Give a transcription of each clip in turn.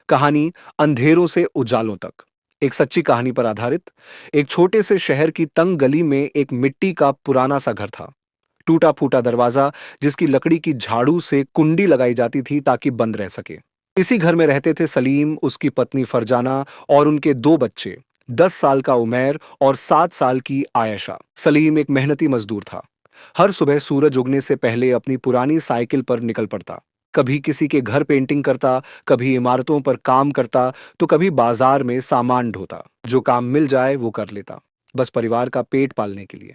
कहानी अंधेरों से उजालों तक, एक सच्ची कहानी पर आधारित। एक छोटे से शहर की तंग गली में एक मिट्टी का पुराना सा घर था। टूटा फूटा दरवाजा, जिसकी लकड़ी की झाड़ू से कुंडी लगाई जाती थी ताकि बंद रह सके। इसी घर में रहते थे सलीम, उसकी पत्नी फरजाना और उनके दो बच्चे, 10 साल का उमैर और 7 साल की आयशा। सलीम एक मेहनती मजदूर था। हर सुबह सूरज उगने से पहले अपनी पुरानी साइकिल पर निकल पड़ता। कभी किसी के घर पेंटिंग करता, कभी इमारतों पर काम करता, तो कभी बाजार में सामान ढोता। जो काम मिल जाए वो कर लेता, बस परिवार का पेट पालने के लिए।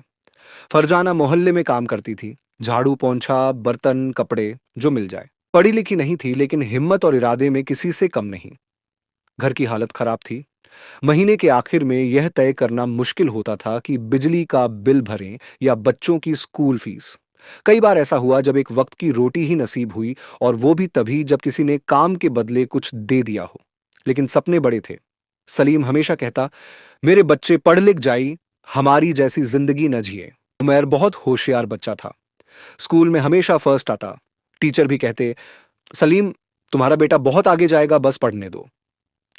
फरजाना मोहल्ले में काम करती थी। झाड़ू, पोंछा, बर्तन, कपड़े, जो मिल जाए। पढ़ी लिखी नहीं थी, लेकिन हिम्मत और इरादे में किसी से कम नहीं। घर की हालत खराब थी। महीने के आखिर में यह तय करना मुश्किल होता था कि बिजली का बिल भरें या बच्चों की स्कूल फीस। कई बार ऐसा हुआ जब एक वक्त की रोटी ही नसीब हुई, और वो भी तभी जब किसी ने काम के बदले कुछ दे दिया हो। लेकिन सपने बड़े थे। सलीम हमेशा कहता, मेरे बच्चे पढ़ लिख जाई, हमारी जैसी जिंदगी न जिए। उमर बहुत होशियार बच्चा था। स्कूल में हमेशा फर्स्ट आता। टीचर भी कहते, सलीम, तुम्हारा बेटा बहुत आगे जाएगा, बस पढ़ने दो।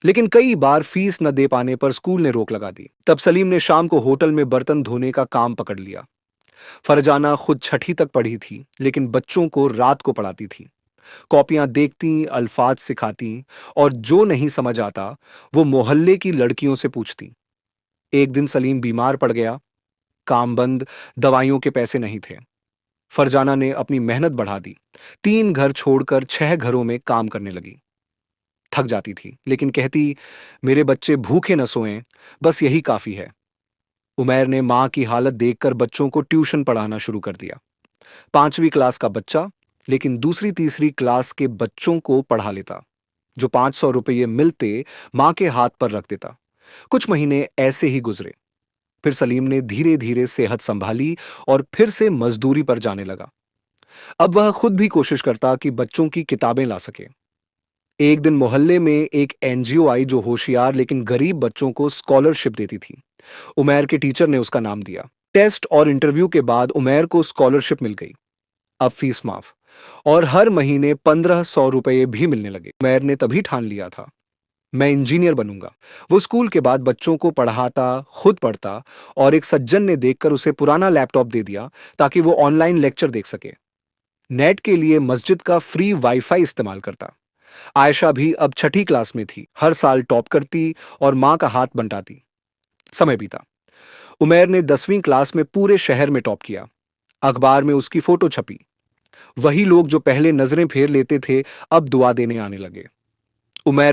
लेकिन कई बार फीस न दे पाने पर स्कूल ने रोक लगा दी। तब सलीम ने शाम को होटल में बर्तन धोने का काम पकड़ लिया। फरजाना खुद छठी तक पढ़ी थी, लेकिन बच्चों को रात को पढ़ाती थी। कॉपियां देखती, अल्फाज सिखाती, और जो नहीं समझ आता वो मोहल्ले की लड़कियों से पूछती। एक दिन सलीम बीमार पड़ गया। काम बंद, दवाइयों के पैसे नहीं थे। फरजाना ने अपनी मेहनत बढ़ा दी। 3 घर छोड़कर 6 घरों में काम करने लगी। थक जाती थी, लेकिन कहती, मेरे बच्चे भूखे न सोएं, बस यही काफी है। उमैर ने मां की हालत देखकर बच्चों को ट्यूशन पढ़ाना शुरू कर दिया। 5वीं क्लास का बच्चा, लेकिन दूसरी तीसरी क्लास के बच्चों को पढ़ा लेता। जो 500 रुपये मिलते, मां के हाथ पर रख देता। कुछ महीने ऐसे ही गुजरे। फिर सलीम ने धीरे धीरे सेहत संभाली और फिर से मजदूरी पर जाने लगा। अब वह खुद भी कोशिश करता कि बच्चों की किताबें ला सके। एक दिन मोहल्ले में एक एनजीओ आई जो होशियार लेकिन गरीब बच्चों को स्कॉलरशिप देती थी। उमैर के टीचर ने उसका नाम दिया। टेस्ट और इंटरव्यू के बाद उमैर को स्कॉलरशिप मिल गई। अब फीस माफ, और हर महीने 1500 रुपये भी मिलने लगे। उमैर ने तभी ठान लिया था, मैं इंजीनियर बनूंगा। वो स्कूल के बाद बच्चों को पढ़ाता, खुद पढ़ता, और एक सज्जन ने देखकर उसे पुराना लैपटॉप दे दिया ताकि वो ऑनलाइन लेक्चर देख सके। नेट के लिए मस्जिद का फ्री वाईफाई इस्तेमाल करता। आयशा भी अब छठी क्लास में थी। हर साल टॉप करती और मां का हाथ बंटाती। समय बीता। उमैर ने 10वीं क्लास में पूरे शहर में टॉप किया। अखबार में उसकी फोटो छपी। वही लोग जो पहले नजरें फेर लेते थे, अब दुआ देने आने लगे। उमैर